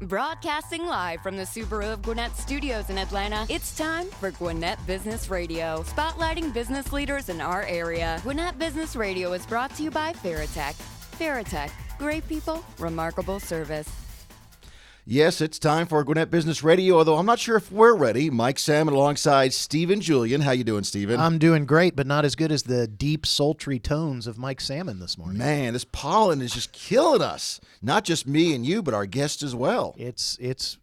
Broadcasting live from the Subaru of Gwinnett Studios in Atlanta, it's time for Gwinnett Business Radio, spotlighting business leaders in our area. Gwinnett Business Radio is brought to you by Farratech. Farratech, great people, remarkable service. Yes, it's time for Gwinnett Business Radio, although I'm not sure if we're ready. Mike Salmon alongside Stephen Julian. How you doing, Stephen? I'm doing great, but not as good as the deep, sultry tones of Mike Salmon this morning. Man, this pollen is just killing us. Not just me and you, but our guests as well.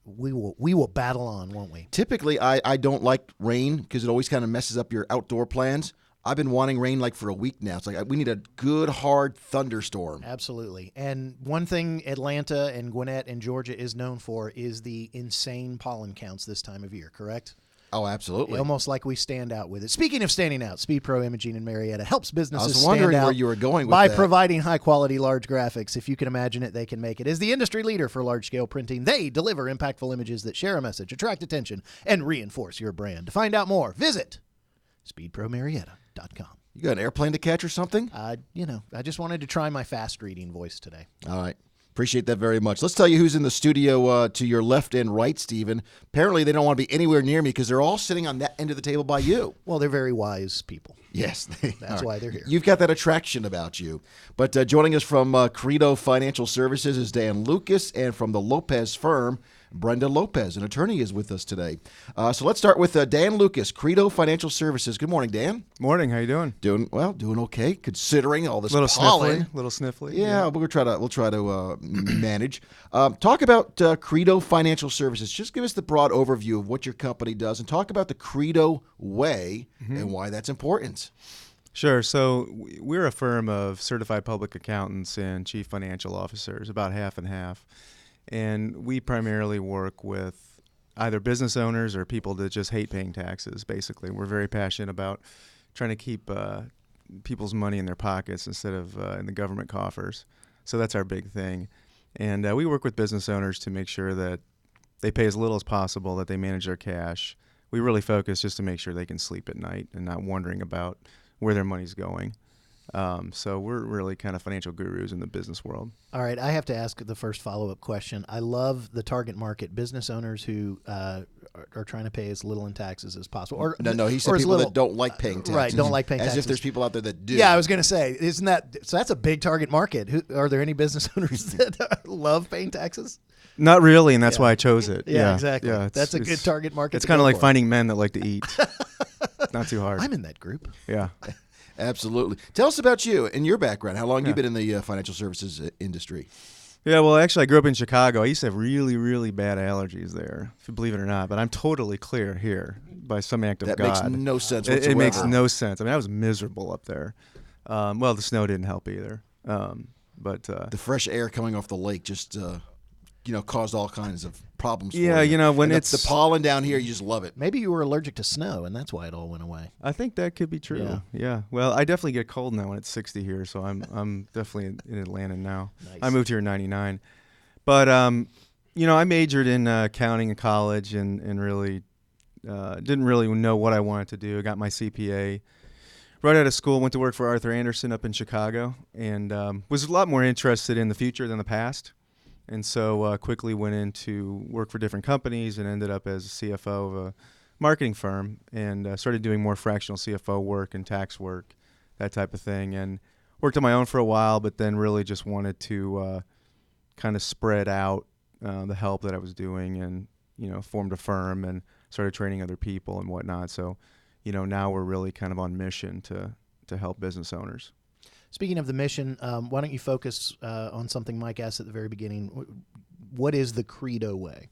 We will battle on, won't we? Typically, I don't like rain because it always kind of messes up your outdoor plans. I've been wanting rain like for a week now. It's like we need a good, hard thunderstorm. Absolutely. And one thing Atlanta and Gwinnett and Georgia is known for is the insane pollen counts this time of year, correct? Oh, absolutely. Almost like we stand out with it. Speaking of standing out, Speed Pro Imaging in Marietta helps businesses stand out. I was wondering where you were going with that. By providing high-quality large graphics. If you can imagine it, they can make it. As the industry leader for large-scale printing, they deliver impactful images that share a message, attract attention, and reinforce your brand. To find out more, visit speedpromarietta.com. You got an airplane to catch or something? I just wanted to try my fast-reading voice today. All right. Appreciate that very much. Let's tell you who's in the studio to your left and right, Stephen. Apparently, they don't want to be anywhere near me because they're all sitting on that end of the table by you. Well, they're very wise people. Yes. That's why they're here. You've got that attraction about you. But joining us from Credo Financial Services is Dan Lucas, and from the Lopez firm, Brenda Lopez, an attorney, is with us today. So let's start with Dan Lucas, Credo Financial Services. Good morning, Dan. Morning. How you doing? Doing okay, considering all this little pollen. Little sniffly. Yeah, we'll try to manage. Talk about Credo Financial Services. Just give us the broad overview of what your company does, and talk about the Credo way and why that's important. Sure. So we're a firm of certified public accountants and chief financial officers, about half and half. And we primarily work with either business owners or people that just hate paying taxes, basically. We're very passionate about trying to keep people's money in their pockets instead of in the government coffers. So that's our big thing. And we work with business owners to make sure that they pay as little as possible, that they manage their cash. We really focus just to make sure they can sleep at night and not wondering about where their money's going. So we're really kind of financial gurus in the business world. All right. I have to ask the first follow-up question. I love the target market, business owners who are trying to pay as little in taxes as possible. Or, no, he said people that don't like paying taxes. Right, don't like paying taxes. As if there's people out there that do. Yeah, I was going to say, so that's a big target market. Are there any business owners that love paying taxes? Not really, and that's why I chose it. Yeah, exactly. Yeah, that's a good target market. It's kind of like finding men that like to eat. Not too hard. I'm in that group. Yeah. Absolutely. Tell us about you and your background. How long have you been in the financial services industry? Yeah, well, actually, I grew up in Chicago. I used to have really, really bad allergies there, if you believe it or not. But I'm totally clear here by some act of God. That makes no sense whatsoever. It makes no sense. I mean, I was miserable up there. Well, the snow didn't help either. But the fresh air coming off the lake just caused all kinds of problems. Yeah, for when and it's the pollen down here, you just love it. Maybe you were allergic to snow, and that's why it all went away. I think that could be true. Yeah. Well, I definitely get cold now when it's 60 here, so I'm definitely in Atlanta now. Nice. I moved here in '99, but I majored in accounting in college and really didn't really know what I wanted to do. I got my CPA. Right out of school, went to work for Arthur Andersen up in Chicago, and was a lot more interested in the future than the past. And so quickly went into work for different companies and ended up as a CFO of a marketing firm, and started doing more fractional CFO work and tax work, that type of thing. And worked on my own for a while, but then really just wanted to kind of spread out the help that I was doing, and formed a firm and started training other people and whatnot. So now we're really kind of on mission to help business owners. Speaking of the mission, why don't you focus on something Mike asked at the very beginning? What is the Credo way?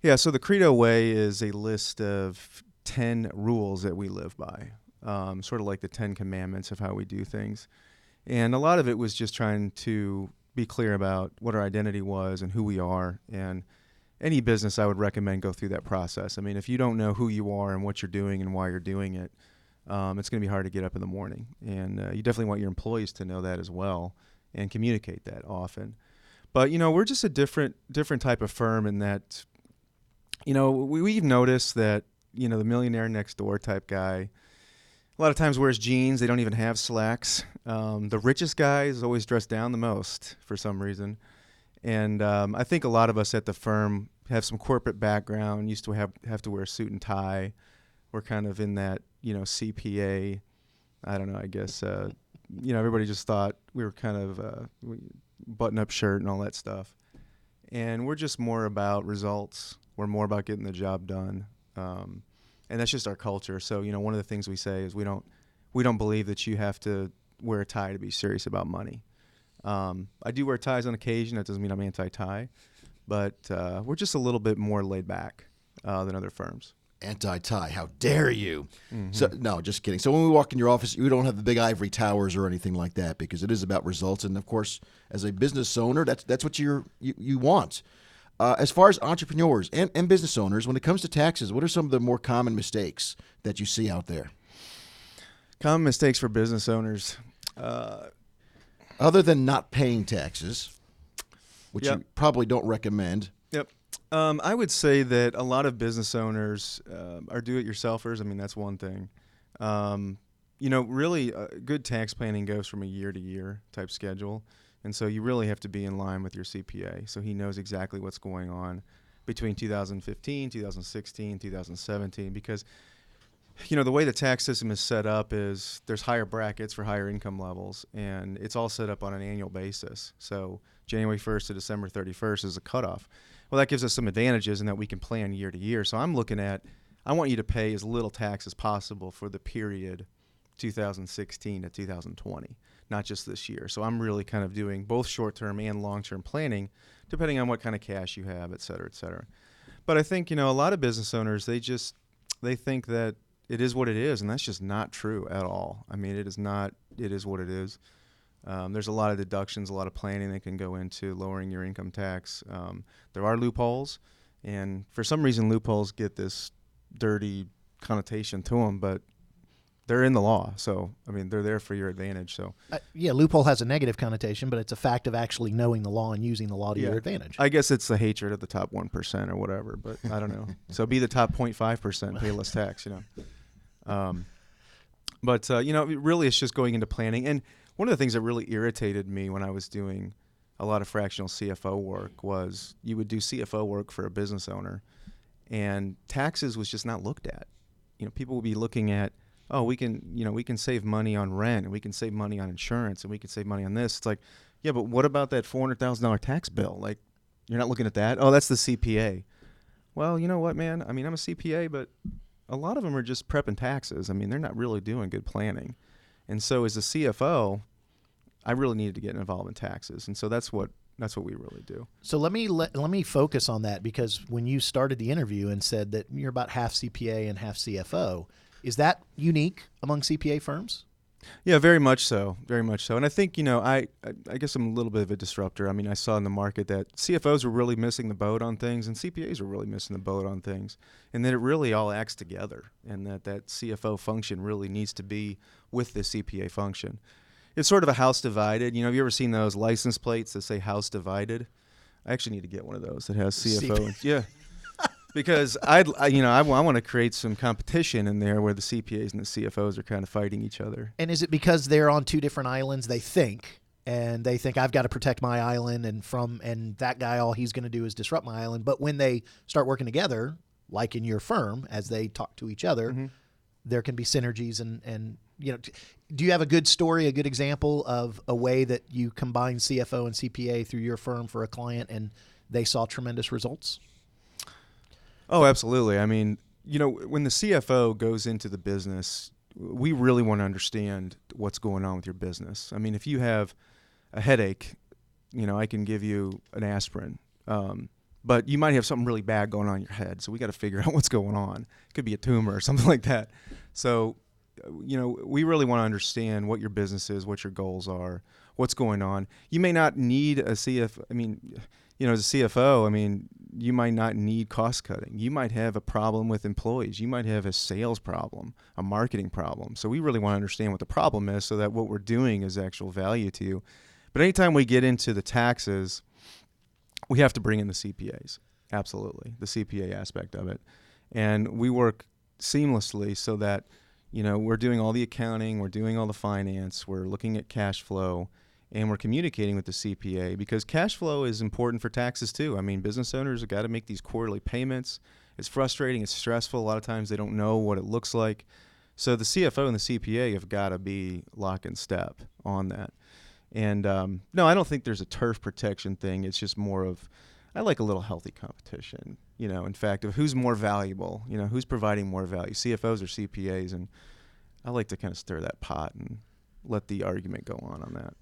Yeah, so the Credo way is a list of 10 rules that we live by, sort of like the 10 commandments of how we do things. And a lot of it was just trying to be clear about what our identity was and who we are. And any business, I would recommend go through that process. I mean, if you don't know who you are and what you're doing and why you're doing it, it's going to be hard to get up in the morning. And you definitely want your employees to know that as well and communicate that often. But, we're just a different type of firm in that, we've noticed that, the millionaire next door type guy a lot of times wears jeans. They don't even have slacks. The richest guy is always dressed down the most for some reason. And I think a lot of us at the firm have some corporate background, used to have to wear a suit and tie. We're kind of in that, CPA, I don't know, I guess, everybody just thought we were kind of button-up shirt and all that stuff. And we're just more about results. We're more about getting the job done. And that's just our culture. So, one of the things we say is we don't believe that you have to wear a tie to be serious about money. I do wear ties on occasion. That doesn't mean I'm anti-tie. But we're just a little bit more laid back than other firms. Anti-tie, how dare you? Mm-hmm. So no, just kidding. So when we walk in your office, you don't have the big ivory towers or anything like that, because it is about results. And of course, as a business owner, that's what you want. As far as entrepreneurs and business owners, when it comes to taxes, what are some of the more common mistakes that you see out there? Common mistakes for business owners. Other than not paying taxes, which Yep. you probably don't recommend. Yep. I would say that a lot of business owners are do-it-yourselfers. I mean, that's one thing. Really, good tax planning goes from a year-to-year type schedule. And so you really have to be in line with your CPA. So he knows exactly what's going on between 2015, 2016, 2017, because, the way the tax system is set up is there's higher brackets for higher income levels, and it's all set up on an annual basis. So January 1st to December 31st is a cutoff. Well, that gives us some advantages in that we can plan year to year. So I'm looking at, I want you to pay as little tax as possible for the period 2016 to 2020, not just this year. So I'm really kind of doing both short-term and long-term planning, depending on what kind of cash you have, et cetera, et cetera. But I think, a lot of business owners, they think that it is what it is, and that's just not true at all. I mean, it is not, it is what it is. There's a lot of deductions, a lot of planning that can go into lowering your income tax. There are loopholes, and for some reason loopholes get this dirty connotation to them, but they're in the law. So, I mean, they're there for your advantage. So, loophole has a negative connotation, but it's a fact of actually knowing the law and using the law to your advantage. I guess it's the hatred of the top 1% or whatever, but I don't know. So be the top 0.5%, pay less tax, But really it's just going into planning. And one of the things that really irritated me when I was doing a lot of fractional CFO work was you would do CFO work for a business owner, and taxes was just not looked at. People would be looking at, oh, we can save money on rent, and we can save money on insurance, and we can save money on this. It's like, yeah, but what about that $400,000 tax bill? Like, you're not looking at that? Oh, that's the CPA. Well, you know what, man? I mean, I'm a CPA, but a lot of them are just prepping taxes. I mean, they're not really doing good planning. And so as a CFO, I really needed to get involved in taxes. And so that's what we really do. So let me focus on that, because when you started the interview and said that you're about half CPA and half CFO, is that unique among CPA firms? Yeah, very much so. Very much so. And I think, I guess I'm a little bit of a disruptor. I mean, I saw in the market that CFOs were really missing the boat on things, and CPAs were really missing the boat on things, and that it really all acts together, and that CFO function really needs to be with the CPA function. It's sort of a house divided. Have you ever seen those license plates that say house divided? I actually need to get one of those that has CFO. Yeah. Because I want to create some competition in there where the CPAs and the CFOs are kind of fighting each other. And is it because they're on two different islands? They think I've got to protect my island, and that guy, all he's going to do is disrupt my island. But when they start working together, like in your firm, as they talk to each other, mm-hmm. there can be synergies. And do you have a good story, a good example of a way that you combine CFO and CPA through your firm for a client and they saw tremendous results? Oh, absolutely. I mean, when the CFO goes into the business, we really want to understand what's going on with your business. I mean, if you have a headache, I can give you an aspirin, but you might have something really bad going on in your head. So we got to figure out what's going on. It could be a tumor or something like that. So, we really want to understand what your business is, what your goals are, what's going on. You may not need a CFO. I mean, as a CFO, you might not need cost cutting. You might have a problem with employees. You might have a sales problem, a marketing problem. So we really want to understand what the problem is so that what we're doing is actual value to you. But anytime we get into the taxes, we have to bring in the CPAs. Absolutely, the CPA aspect of it. And we work seamlessly so that, we're doing all the accounting, we're doing all the finance, we're looking at cash flow, and we're communicating with the CPA, because cash flow is important for taxes too. I mean, business owners have got to make these quarterly payments. It's frustrating. It's stressful. A lot of times they don't know what it looks like. So the CFO and the CPA have got to be lock and step on that. And no, I don't think there's a turf protection thing. It's just more of, I like a little healthy competition, in fact, of who's more valuable, who's providing more value, CFOs or CPAs. And I like to kind of stir that pot and let the argument go on that.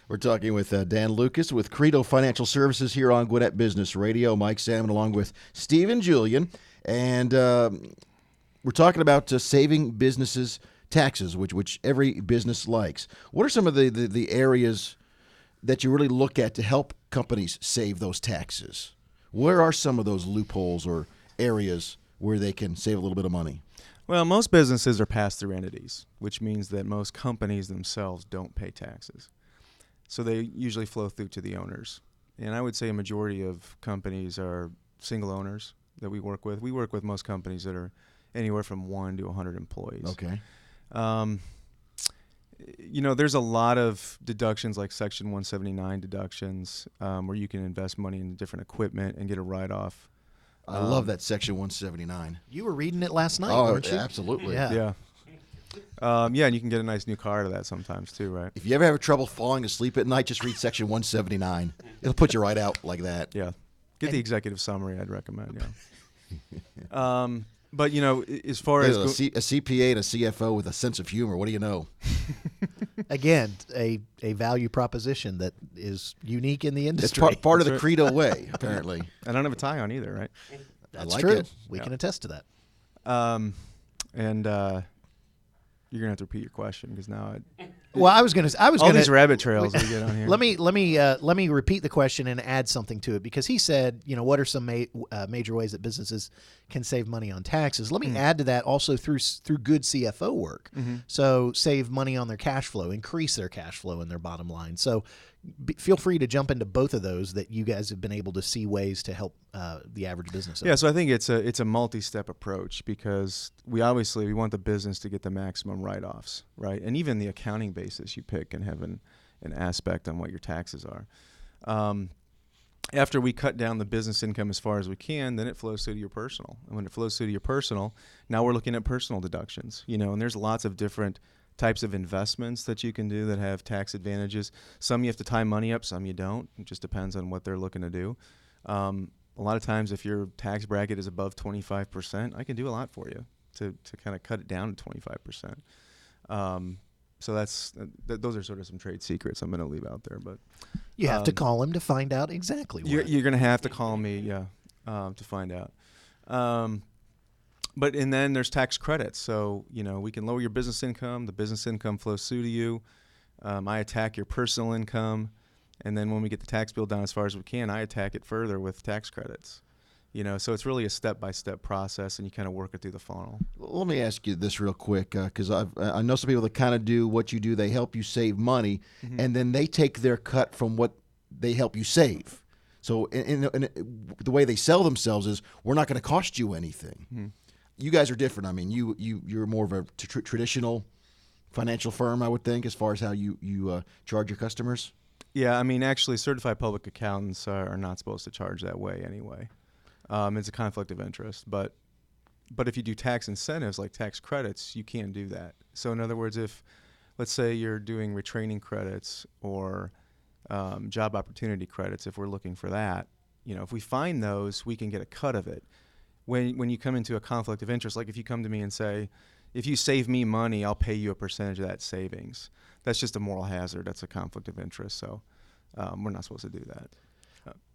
We're talking with Dan Lucas with Credo Financial Services here on Gwinnett Business Radio. Mike Salmon along with Stephen Julian. And we're talking about saving businesses taxes, which every business likes. What are some of the areas that you really look at to help companies save those taxes? Where are some of those loopholes or areas where they can save a little bit of money? Well, most businesses are pass-through entities, which means that most companies themselves don't pay taxes. So they usually flow through to the owners. And I would say a majority of companies are single owners that we work with. We work with most companies that are anywhere from 1 to 100 employees. Okay. There's a lot of deductions like Section 179 deductions where you can invest money in different equipment and get a write-off. I love that Section 179. You were reading it last night, Oh, weren't you? absolutely. Yeah. And you can get a nice new car out of that sometimes too, right? If you ever have trouble falling asleep at night, just read Section 179. It'll put you right out like that. Yeah. Get the executive summary, I'd recommend, yeah. But, as far as... A CPA and a CFO with a sense of humor, what do you know? Again, a value proposition that is unique in the It's industry. part of the Credo way, apparently. I don't have a tie on either, right? That's like true. it. We can attest to that. You're gonna have to repeat your question because now Well, I was gonna. all these rabbit trails we get on here. Let me repeat the question and add something to it, because he said, what are some major ways that businesses can save money on taxes? Let me add to that also through good CFO work. So save money on their cash flow, increase their cash flow and their bottom line. So feel free to jump into both of those that you guys have been able to see ways to help the average business owner. Yeah, so I think it's a multi-step approach, because we want the business to get the maximum write-offs, right? And even the accounting basis you pick can have an aspect on what your taxes are. After we cut down the business income as far as we can, then it flows through to your personal. And when it flows through to your personal, now we're looking at personal deductions, and there's lots of different types of investments that you can do that have tax advantages. Some you have to tie money up, some you don't. It just depends on what they're looking to do. A lot of times if your tax bracket is above 25%, I can do a lot for you to kind of cut it down to 25%. So those are sort of some trade secrets I'm going to leave out there. But You have to call him to find out exactly what. You're going to have to call me, to find out. And then there's tax credits. So, we can lower your business income. The business income flows through to you. I attack your personal income. And then when we get the tax bill down as far as we can, I attack it further with tax credits. So it's really a step-by-step process, and you kind of work it through the funnel. Let me ask you this real quick, because I know some people that kind of do what you do. They help you save money, and then they take their cut from what they help you save. So in the way they sell themselves is, we're not going to cost you anything. You guys are different. I mean, you're more of a traditional financial firm, I would think, as far as how you charge your customers. Yeah, I mean, actually, certified public accountants are not supposed to charge that way anyway. It's a conflict of interest. But if you do tax incentives like tax credits, you can't do that. So in other words, if, let's say you're doing retraining credits or job opportunity credits, if we're looking for that, if we find those, we can get a cut of it. When you come into a conflict of interest, like if you come to me and say, if you save me money, I'll pay you a percentage of that savings. That's just a moral hazard. That's a conflict of interest. So we're not supposed to do that.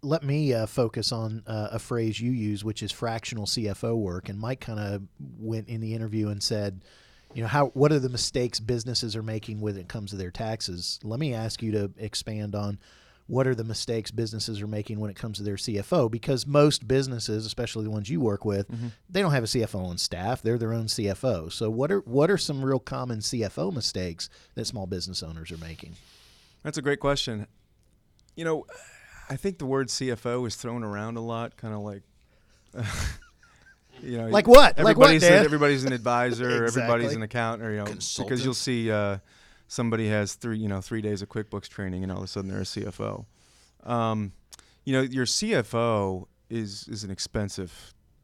Let me focus on a phrase you use, which is fractional CFO work. And Mike kind of went in the interview and said, what are the mistakes businesses are making when it comes to their taxes? Let me ask you to expand on what are the mistakes businesses are making when it comes to their CFO, because most businesses, especially the ones you work with, they don't have a CFO on staff. They're their own CFO. So what are some real common CFO mistakes that small business owners are making? That's a great question. I think the word CFO is thrown around a lot, kind of like, like what? Everybody's an advisor, Exactly. everybody's an accountant, because you'll see somebody has 3 days of QuickBooks training and all of a sudden they're a CFO. Your CFO is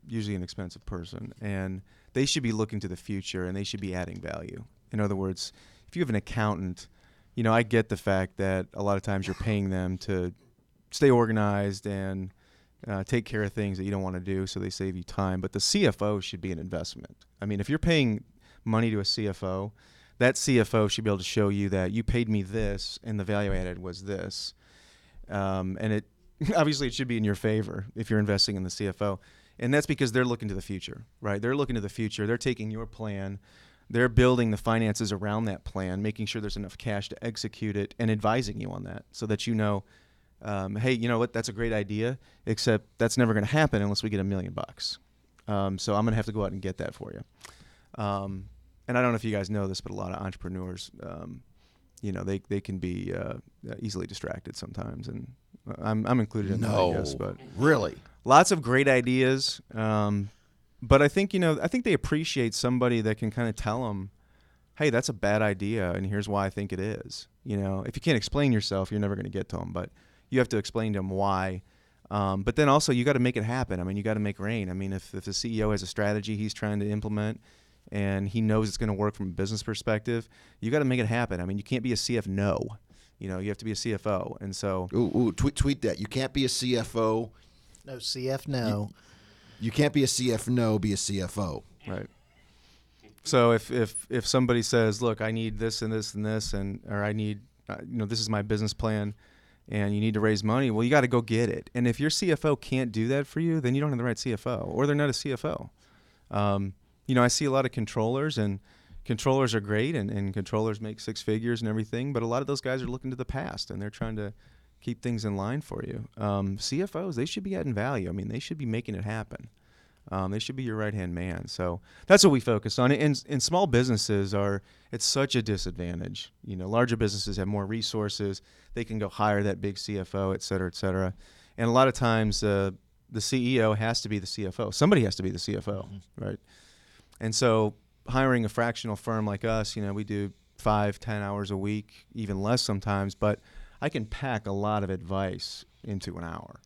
usually an expensive person, and they should be looking to the future and they should be adding value. In other words, if you have an accountant, I get the fact that a lot of times you're paying them to stay organized and take care of things that you don't want to do, so they save you time. But the CFO should be an investment. I mean, if you're paying money to a CFO, that CFO should be able to show you that you paid me this and the value added was this. And it obviously it should be in your favor if you're investing in the CFO. And that's because they're looking to the future, right? They're looking to the future. They're taking your plan. They're building the finances around that plan, making sure there's enough cash to execute it, and advising you on that so that hey, you know what? That's a great idea, except that's never going to happen unless we get $1 million. So I'm going to have to go out and get that for you. And I don't know if you guys know this, but a lot of entrepreneurs, they can be easily distracted sometimes, and I'm included in that, I guess. But really, lots of great ideas. But I think they appreciate somebody that can kind of tell them, hey, that's a bad idea, and here's why I think it is. If you can't explain yourself, you're never going to get to them. But you have to explain to them why. But then also you got to make it happen. I mean, you got to make rain. I mean, if the CEO has a strategy he's trying to implement and he knows it's going to work from a business perspective, you got to make it happen. I mean, you can't be a CFO. You have to be a CFO. And so tweet that. You can't be a CFO. No, CF no. You can't be a CF no, be a CFO. Right. So if somebody says, look, I need this and this and this, or I need, this is my business plan, and you need to raise money, well, you got to go get it. And if your CFO can't do that for you, then you don't have the right CFO, or they're not a CFO. I see a lot of controllers, and controllers are great, and controllers make 6 figures and everything, but a lot of those guys are looking to the past, and they're trying to keep things in line for you. CFOs, they should be adding value. I mean, they should be making it happen. They should be your right-hand man. So that's what we focus on. And small businesses it's such a disadvantage. Larger businesses have more resources. They can go hire that big CFO, et cetera, et cetera. And a lot of times the CEO has to be the CFO. Somebody has to be the CFO, right? And so hiring a fractional firm like us, we do 5-10 hours a week, even less sometimes, but I can pack a lot of advice into an hour,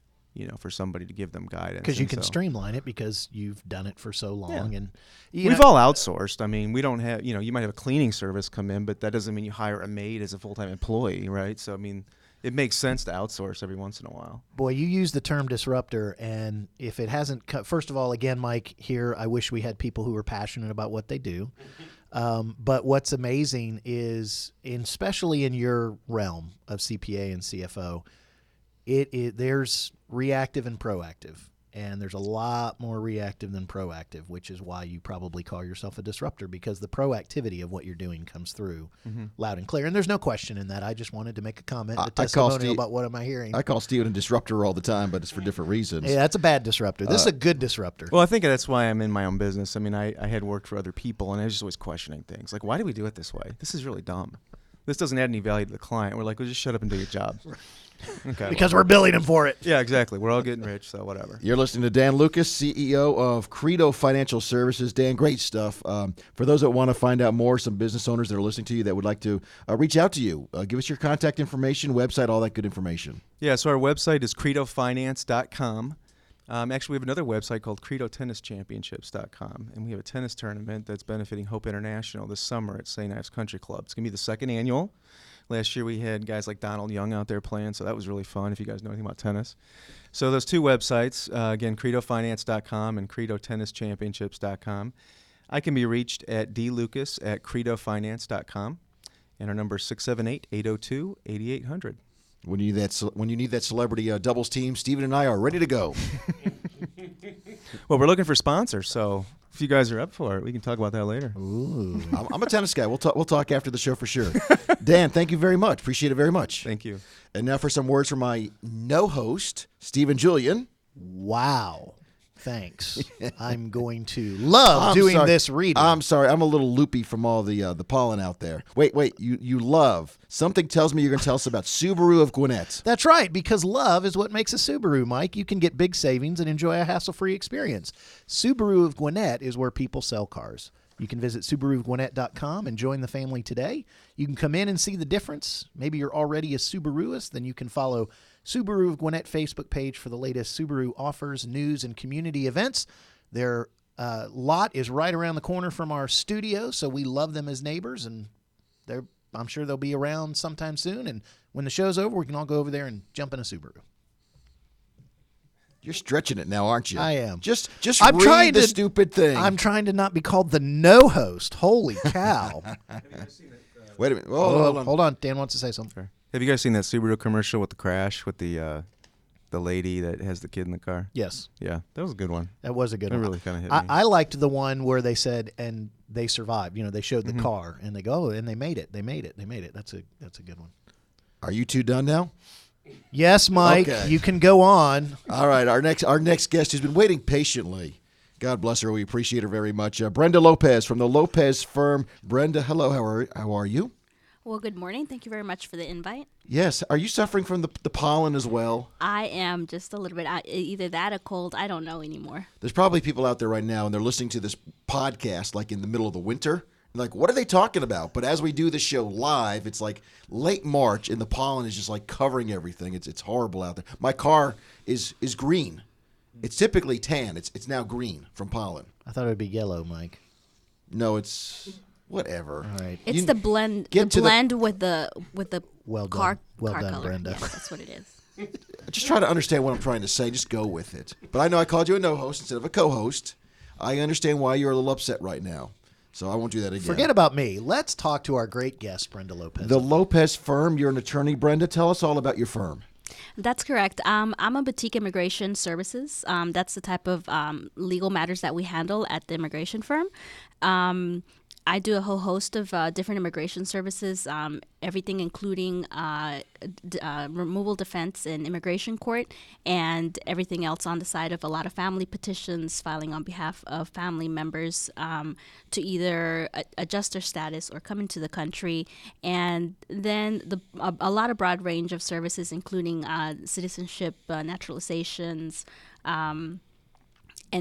for somebody to give them guidance. Because you can streamline it because you've done it for so long. Yeah. And we've all outsourced. I mean, we don't have, you might have a cleaning service come in, but that doesn't mean you hire a maid as a full-time employee, right? So, I mean, it makes sense to outsource every once in a while. Boy, you use the term disruptor, and if it hasn't first of all, again, Mike, here, I wish we had people who were passionate about what they do. But what's amazing is, especially in your realm of CPA and CFO, there's reactive and proactive, and there's a lot more reactive than proactive, which is why you probably call yourself a disruptor, because the proactivity of what you're doing comes through loud and clear. And there's no question in that. I just wanted to make a comment, a testimonial about what am I hearing. I call Steven a disruptor all the time, but it's for different reasons. Yeah, that's a bad disruptor. This is a good disruptor. Well, I think that's why I'm in my own business. I mean, I had worked for other people, and I was just always questioning things. Like, why do we do it this way? This is really dumb. This doesn't add any value to the client. We're like, well, just shut up and do your job. Okay. Because we're billing him for it. Yeah, exactly. We're all getting rich, so whatever. You're listening to Dan Lucas, CEO of Credo Financial Services. Dan, great stuff. For those that want to find out more, some business owners that are listening to you that would like to reach out to you, give us your contact information, website, all that good information. Yeah, so our website is credofinance.com. Actually, we have another website called CredoTennisChampionships.com, and we have a tennis tournament that's benefiting Hope International this summer at St. Ives Country Club. It's going to be the 2nd annual. Last year we had guys like Donald Young out there playing, so that was really fun if you guys know anything about tennis. So those 2 websites, again, CredoFinance.com and CredoTennisChampionships.com. I can be reached at dlucas@CredoFinance.com, and our number is 678-802-8800. When you need that celebrity doubles team, Steven and I are ready to go. Well, we're looking for sponsors, so if you guys are up for it, we can talk about that later. Ooh, I'm a tennis guy. We'll talk after the show for sure. Dan, thank you very much. Appreciate it very much. Thank you. And now for some words from my no-host, Steven Julian. Wow. Thanks. I'm going to love doing this reading. I'm sorry. I'm a little loopy from all the pollen out there. Wait. You love. Something tells me you're going to tell us about Subaru of Gwinnett. That's right, because love is what makes a Subaru, Mike. You can get big savings and enjoy a hassle-free experience. Subaru of Gwinnett is where people sell cars. You can visit SubaruGwinnett.com and join the family today. You can come in and see the difference. Maybe you're already a Subaruist, then you can follow Subaru of Gwinnett Facebook page for the latest Subaru offers, news, and community events. Their lot is right around the corner from our studio, so we love them as neighbors, and I'm sure they'll be around sometime soon. And when the show's over, we can all go over there and jump in a Subaru. You're stretching it now, aren't you? I am. Just I'm read trying the to- stupid thing. I'm trying to not be called the no host. Holy cow. Wait a minute. Hold on. Hold on. Dan wants to say something. Have you guys seen that Subaru commercial with the crash with the lady that has the kid in the car? Yes, Yeah, that was a good one. that was a good That one. really kind of hit me. I liked the one where they said, and they survived. You know, they showed the car, and they go, oh, and they made it. They made it. They made it. That's a good one. Are you two done now? Yes, Mike, Okay. you can go on. All right, our next guest has been waiting patiently. God bless her. We appreciate her very much. Brenda Lopez from the Lopez firm. Brenda, hello. How are you? Well, good morning. Thank you very much for the invite. Yes. Are you suffering from the pollen as well? I am just a little bit, either that or cold. I don't know anymore. There's probably people out there right now, and they're listening to this podcast like in the middle of the winter. Like, what are they talking about? But as we do the show live, it's like late March, and the pollen is just like covering everything. It's horrible out there. My car is green. It's typically tan. It's now green from pollen. I thought it would be yellow, Mike. No, it's whatever. All right. It's the blend, get to the- with the Well done. car, Well car done, color. Brenda. Yes, that's what it is. Just try to understand what I'm trying to say. Just go with it. But I know I called you a no-host instead of a co-host. I understand why you're a little upset right now. So I won't do that again. Forget about me. Let's talk to our great guest, Brenda Lopez. The Lopez firm. You're an attorney, Brenda. Tell us all about your firm. That's correct. I'm a boutique immigration services. That's the type of legal matters that we handle at the immigration firm. I do a whole host of different immigration services, everything including removal defense in immigration court and everything else on the side of a lot of family petitions, filing on behalf of family members to either adjust their status or come into the country. And then a lot of broad range of services, including citizenship, naturalizations, and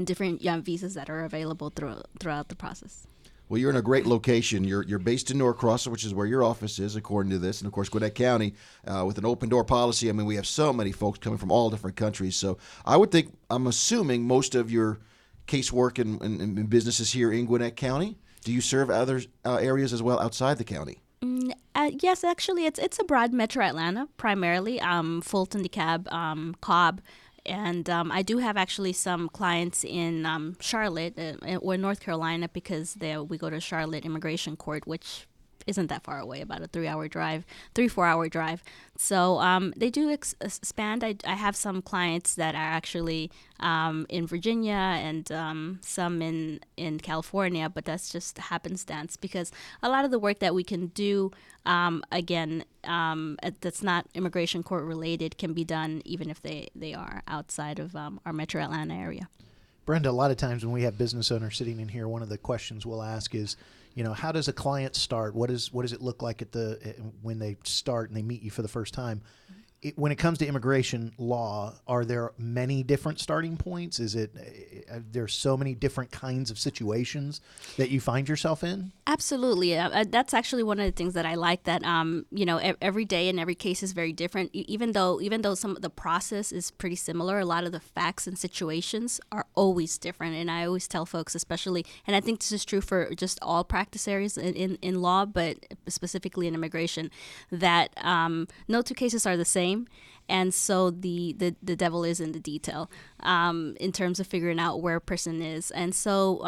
different visas that are available throughout the process. Well, you're in a great location. You're based in Norcross, which is where your office is, according to this. And, of course, Gwinnett County, with an open-door policy. I mean, we have so many folks coming from all different countries. So I'm assuming most of your casework and businesses here in Gwinnett County. Do you serve other areas as well outside the county? Yes, actually, it's a broad metro Atlanta, primarily. Fulton, DeKalb, Cobb. And I do have actually some clients in Charlotte or North Carolina because we go to Charlotte Immigration Court, which isn't that far away, about a 4 hour drive. So they do expand. I have some clients that are actually in Virginia and some in California, but that's just happenstance because a lot of the work that we can do, that's not immigration court related, can be done even if they are outside of our metro Atlanta area. Brenda, a lot of times when we have business owners sitting in here, one of the questions we'll ask is, how does a client start? What does it look like when they start and they meet you for the first time? When it comes to immigration law, are there many different starting points? Is it there's so many different kinds of situations that you find yourself in? Absolutely. That's actually one of the things that I like, that every day and every case is very different. Even though some of the process is pretty similar, a lot of the facts and situations are always different. And I always tell folks, especially, and I think this is true for just all practice areas in law, but specifically in immigration, that no two cases are the same. And so the devil is in the detail in terms of figuring out where a person is. And so,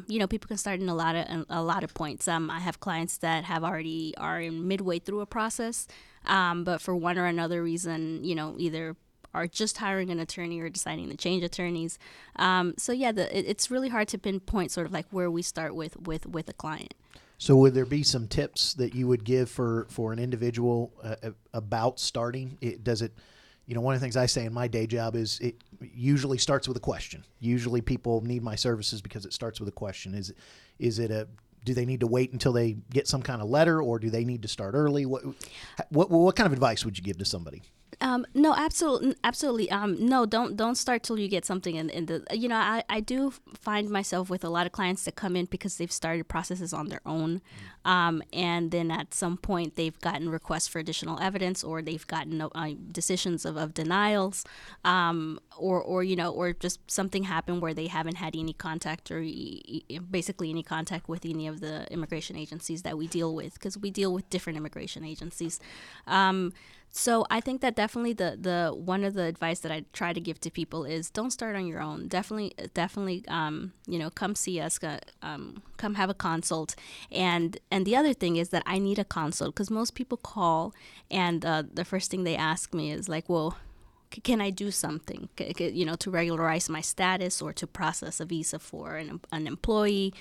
people can start in a lot of points. I have clients that are in midway through a process, but for one or another reason, either are just hiring an attorney or deciding to change attorneys. It's really hard to pinpoint sort of like where we start with a client. So would there be some tips that you would give for an individual about starting? One of the things I say in my day job is it usually starts with a question. Usually people need my services because it starts with a question. Do they need to wait until they get some kind of letter, or do they need to start early? What kind of advice would you give to somebody? No, absolutely. No, don't start till you get something in the. I do find myself with a lot of clients that come in because they've started processes on their own, and then at some point they've gotten requests for additional evidence, or they've gotten decisions of denials, or just something happened where they haven't had any contact or basically any contact with any of the immigration agencies that we deal with, because we deal with different immigration agencies. So I think that definitely the one of the advice that I try to give to people is don't start on your own. Definitely, come see us, come have a consult. And the other thing is that I need a consult, because most people call and the first thing they ask me is like, well, can I do something, to regularize my status or to process a visa for an employee?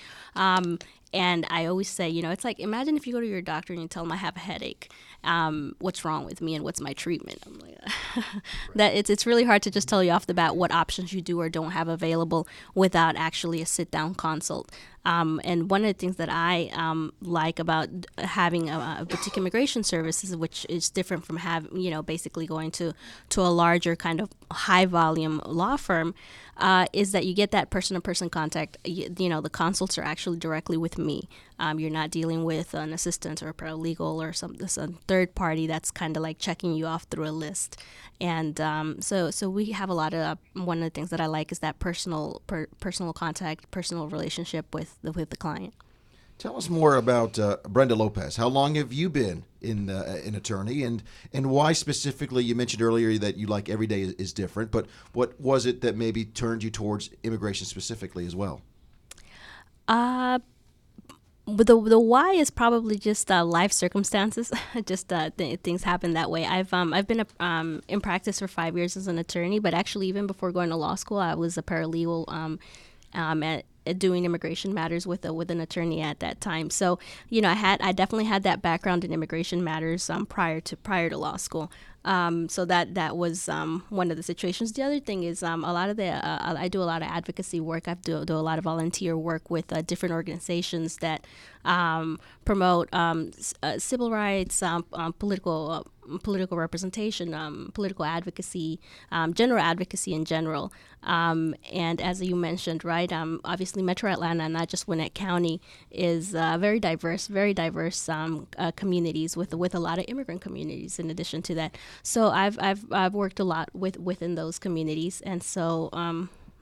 And I always say, it's like, imagine if you go to your doctor and you tell them I have a headache. What's wrong with me and what's my treatment? I'm like, that it's really hard to just tell you off the bat what options you do or don't have available without actually a sit-down consult. And one of the things that I like about having a boutique immigration services, which is different from basically going to a larger kind of high volume law firm, is that you get that person-to-person contact. The consults are actually directly with me. You're not dealing with an assistant or a paralegal or some third party that's kind of like checking you off through a list. And so we have a lot of one of the things that I like is that personal contact, personal relationship with the client. Tell us more about Brenda Lopez. How long have you been in an attorney, and why specifically? You mentioned earlier that you like every day is different, but what was it that maybe turned you towards immigration specifically as well? But the why is probably just life circumstances. Just things happen that way. I've been in practice for 5 years as an attorney, but actually even before going to law school, I was a paralegal at doing immigration matters with an attorney at that time. So I definitely had that background in immigration matters prior to law school. So that was one of the situations. The other thing is a lot of I do a lot of advocacy work. I do a lot of volunteer work with different organizations that promote civil rights, political representation, political advocacy, general advocacy in general. And as you mentioned, right, obviously Metro Atlanta, not just Gwinnett County, is very diverse communities with a lot of immigrant communities in addition to that. So I've worked a lot within those communities, and so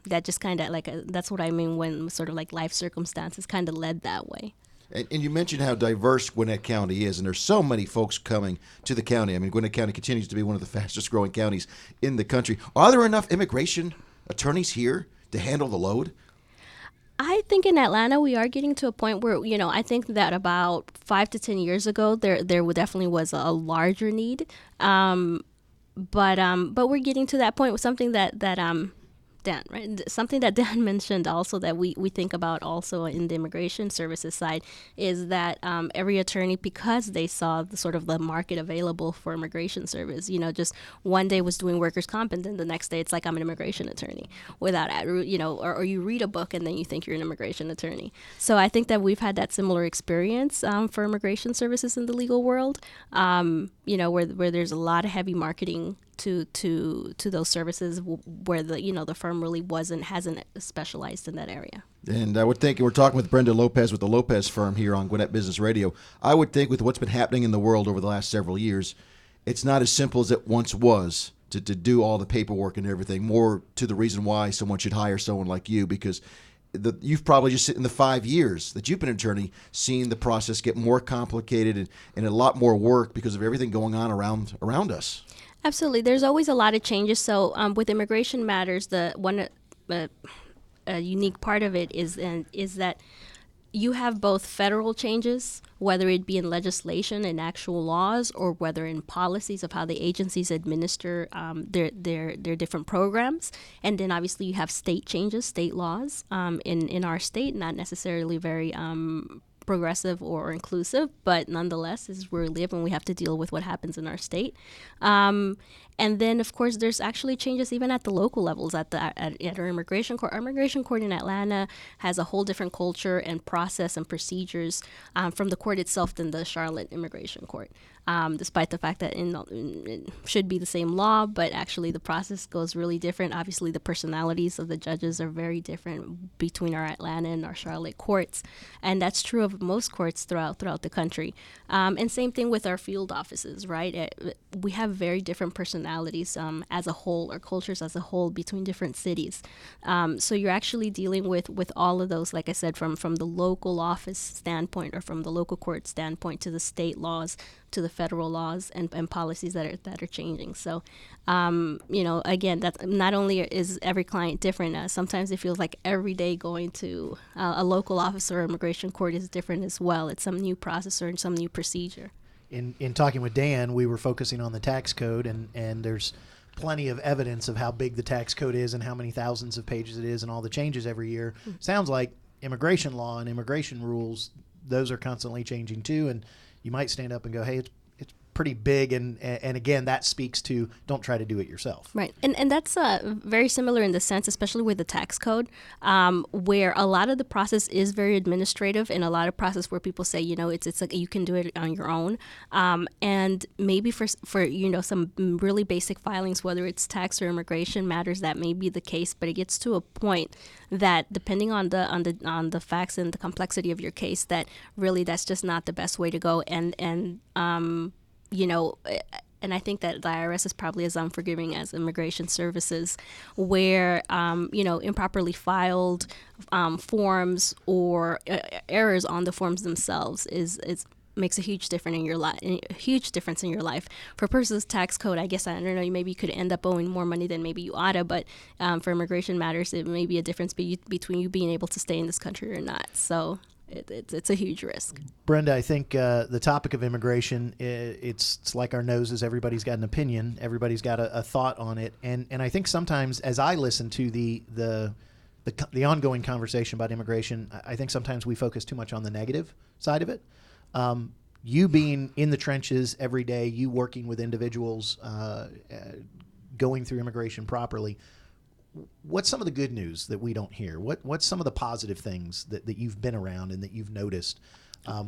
that just kind of that's what I mean when sort of like life circumstances kind of led that way. And you mentioned how diverse Gwinnett County is, and there's so many folks coming to the county. I mean, Gwinnett County continues to be one of the fastest growing counties in the country. Are there enough immigration attorneys here to handle the load? I think in Atlanta we are getting to a point where, I think that about 5 to 10 years ago there definitely was a larger need, but we're getting to that point with something that Dan, right? Something that Dan mentioned also that we think about also in the immigration services side is that every attorney, because they saw the sort of the market available for immigration service, just one day was doing workers' comp and then the next day it's like I'm an immigration attorney without, or you read a book and then you think you're an immigration attorney. So I think that we've had that similar experience for immigration services in the legal world, where there's a lot of heavy marketing to those services where the firm really hasn't specialized in that area. And I would think, we're talking with Brenda Lopez with the Lopez firm here on Gwinnett Business Radio. I would think with what's been happening in the world over the last several years, it's not as simple as it once was to do all the paperwork and everything. More to the reason why someone should hire someone like you, because you've probably just in the 5 years that you've been an attorney seen the process get more complicated and a lot more work because of everything going on around us. Absolutely. There's always a lot of changes. So with immigration matters, the one unique part of it is that you have both federal changes, whether it be in legislation and actual laws, or whether in policies of how the agencies administer their different programs, and then obviously you have state changes, state laws in our state, not necessarily very progressive or inclusive, but nonetheless, is where we live and we have to deal with what happens in our state. And then, of course, there's actually changes even at the local levels at our immigration court. Our immigration court in Atlanta has a whole different culture and process and procedures from the court itself than the Charlotte immigration court. despite the fact that it should be the same law, but actually the process goes really different. Obviously, the personalities of the judges are very different between our Atlanta and our Charlotte courts, and that's true of most courts throughout the country. And same thing with our field offices, right? We have very different personalities as a whole, or cultures as a whole between different cities. So you're actually dealing with all of those, like I said, from the local office standpoint, or from the local court standpoint, to the state laws, to the federal laws and policies that are changing. So, again, that's not only is every client different. Sometimes it feels like every day going to a local office or immigration court is different as well. It's some new process or some new procedure. In talking with Dan, we were focusing on the tax code, and there's plenty of evidence of how big the tax code is and how many thousands of pages it is and all the changes every year. Sounds like immigration law and immigration rules, those are constantly changing too, and you might stand up and go, hey, it's pretty big, and again, that speaks to don't try to do it yourself. Right, and that's very similar in the sense, especially with the tax code, where a lot of the process is very administrative, and a lot of process where people say, it's like you can do it on your own, and maybe for some really basic filings, whether it's tax or immigration matters, that may be the case, but it gets to a point that depending on the facts and the complexity of your case, that really that's just not the best way to go, and I think that the IRS is probably as unforgiving as immigration services, where improperly filed forms or errors on the forms themselves makes a huge difference in your life. For person's tax code, I guess, I don't know, maybe you could end up owing more money than maybe you oughta, but for immigration matters, it may be a difference between you being able to stay in this country or not. So it's a huge risk. Brenda, I think the topic of immigration, it's like our noses. Everybody's got an opinion. Everybody's got a thought on it. And I think sometimes as I listen to the ongoing conversation about immigration, I think sometimes we focus too much on the negative side of it. You being in the trenches every day, you working with individuals, going through immigration properly, what's some of the good news that we don't hear? What's some of the positive things that you've been around and that you've noticed,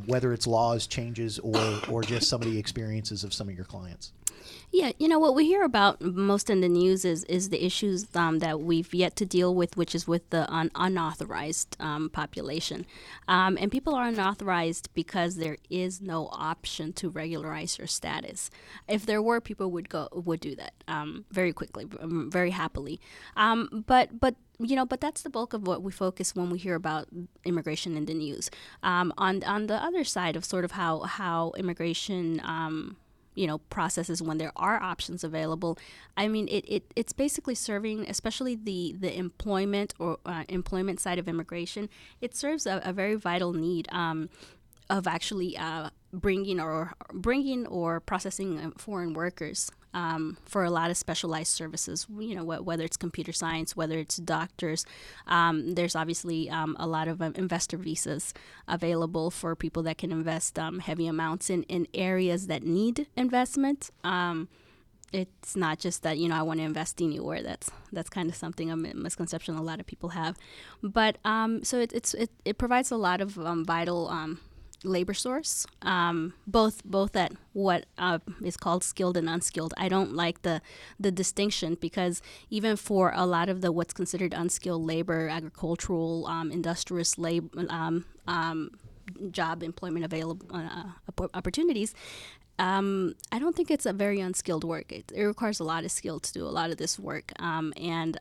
whether it's laws, changes, or just some of the experiences of some of your clients? Yeah, what we hear about most in the news is the issues that we've yet to deal with, which is with the unauthorized population. And people are unauthorized because there is no option to regularize your status. If there were, people would do that very quickly, very happily. But that's the bulk of what we focus when we hear about immigration in the news. On the other side of sort of how immigration processes when there are options available. I mean, it's basically serving, especially the employment or employment side of immigration. It serves a very vital need of actually bringing or processing foreign workers for a lot of specialized services, whether it's computer science, whether it's doctors. There's obviously a lot of investor visas available for people that can invest heavy amounts in areas that need investment. It's not just that, I want to invest anywhere. That's kind of something, a misconception a lot of people have. But so it provides a lot of vital labor source, both at what is called skilled and unskilled. I don't like the distinction, because even for a lot of what's considered unskilled labor, agricultural, industrious labor, job employment available opportunities, I don't think it's a very unskilled work. It requires a lot of skill to do a lot of this work, and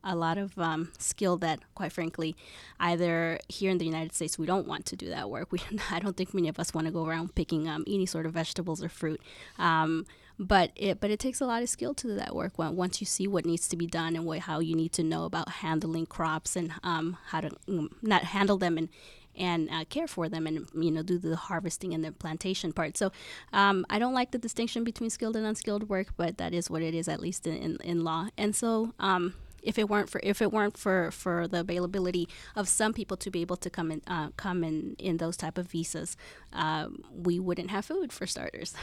a lot of skill that, quite frankly, either here in the United States, we don't want to do that work. I don't think many of us want to go around picking any sort of vegetables or fruit. But it takes a lot of skill to do that work. Once you see what needs to be done and how you need to know about handling crops and how to not handle them and care for them and do the harvesting and the plantation part. So I don't like the distinction between skilled and unskilled work, but that is what it is, at least in law. And so if it weren't for the availability of some people to be able to come in those type of visas, we wouldn't have food, for starters,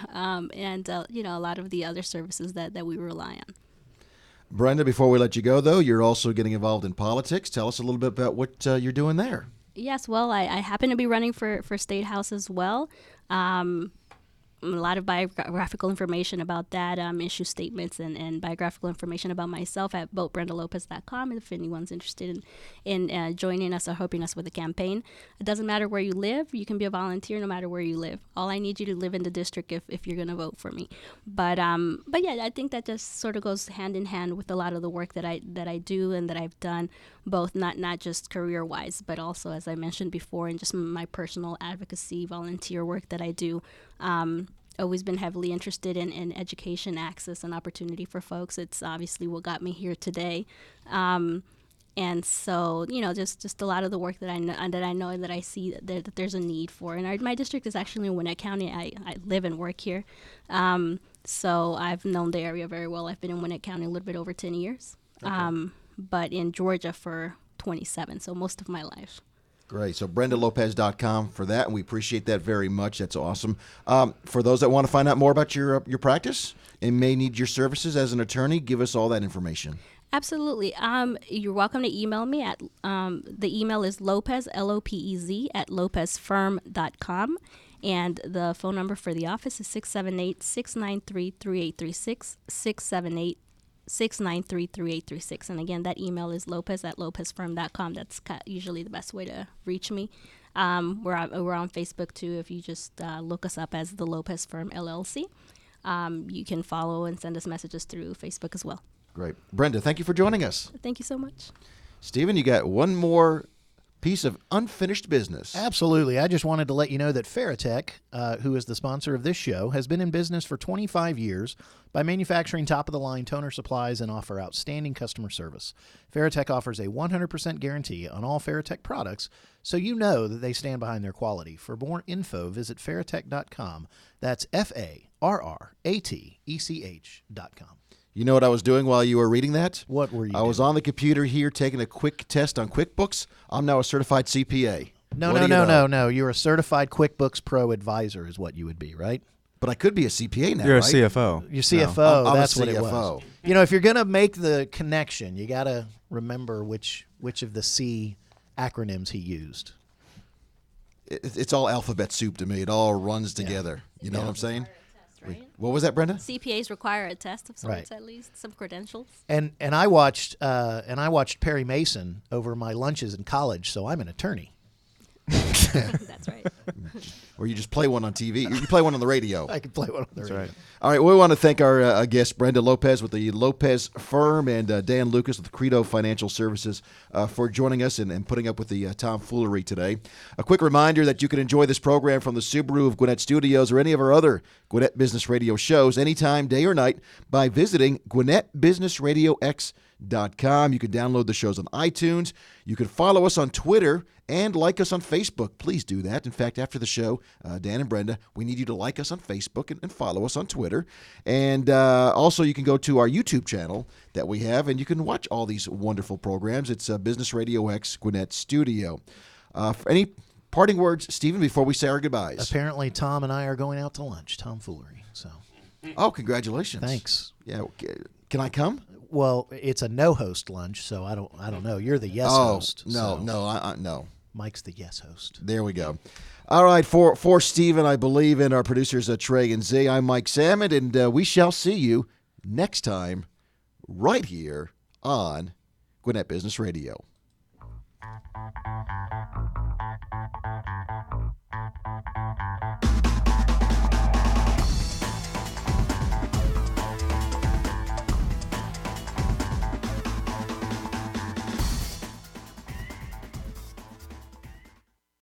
and a lot of the other services that we rely on. Brenda, before we let you go, though, you're also getting involved in politics. Tell us a little bit about what you're doing there. Yes, well, I happen to be running for State House as well. lot of biographical information about that, issue statements and biographical information about myself at BrendaLopez.com if anyone's interested in joining us or helping us with the campaign. It doesn't matter where you live. You can be a volunteer no matter where you live. All I need you to live in the district if you're going to vote for me. But yeah, I think that just sort of goes hand in hand with a lot of the work that I do and that I've done, both not just career-wise, but also, as I mentioned before, in just my personal advocacy, volunteer work that I do. Always been heavily interested in education, access, and opportunity for folks. It's obviously what got me here today. And so, just a lot of the work that I know and that I see that there's a need for. And my district is actually in Gwinnett County. I live and work here. So I've known the area very well. I've been in Gwinnett County a little bit over 10 years, but in Georgia for 27, so most of my life. Great. So BrendaLopez.com for that, and we appreciate that very much. That's awesome. For those that want to find out more about your practice and may need your services as an attorney, give us all that information. Absolutely. You're welcome to email me at the email is Lopez, Lopez, at lopezfirm.com. And the phone number for the office is 678-693-3836, 678-693-3836. And again, that email is Lopez at lopezfirm.com. That's usually the best way to reach me. We're on Facebook, too. If you just look us up as the Lopez Firm, LLC. You can follow and send us messages through Facebook as well. Great. Brenda, thank you for joining us. Thank you so much. Stephen, you got one more piece of unfinished business. Absolutely. I just wanted to let you know that Farratech, who is the sponsor of this show, has been in business for 25 years by manufacturing top-of-the-line toner supplies and offer outstanding customer service. Farratech offers a 100% guarantee on all Farratech products, so you know that they stand behind their quality. For more info, visit Farratech.com. That's Farratech.com. You know what I was doing while you were reading that? What were you doing? I was on the computer here taking a quick test on QuickBooks. I'm now a certified CPA. No. You're a certified QuickBooks Pro advisor is what you would be, right? But I could be a CPA now, You're right? a CFO. You're CFO. No, I'm that's a what it CFO. was. If you're going to make the connection, you got to remember which of the C acronyms he used. It's all alphabet soup to me. It all runs together. You know what I'm saying? Right? What was that, Brenda? CPAs require a test of sorts, Right. at least some credentials. And I watched Perry Mason over my lunches in college, so I'm an attorney. That's right. Or you just play one on TV. You play one on the radio. I can play one on the radio. Right. All right, we want to thank our guest, Brenda Lopez with the Lopez Firm, and Dan Lucas with Credo Financial Services for joining us and putting up with the tomfoolery today. A quick reminder that you can enjoy this program from the Subaru of Gwinnett Studios or any of our other Gwinnett Business Radio shows anytime, day or night, by visiting GwinnettBusinessRadioX.com. You can download the shows on iTunes. You can follow us on Twitter and like us on Facebook. Please do that. In fact, after the show, Dan and Brenda, we need you to like us on Facebook and follow us on Twitter. And also, you can go to our YouTube channel that we have, and you can watch all these wonderful programs. It's Business Radio X Gwinnett Studio. For any parting words, Stephen, before we say our goodbyes? Apparently, Tom and I are going out to lunch. Tomfoolery. So. Oh, congratulations! Thanks. Yeah, can I come? Well, it's a no-host lunch, so I don't know. You're the yes host. No, so no. Mike's the yes host. There we go. All right, for Stephen, I believe, and our producers Trey and Z, I'm Mike Salmon, and we shall see you next time right here on Gwinnett Business Radio.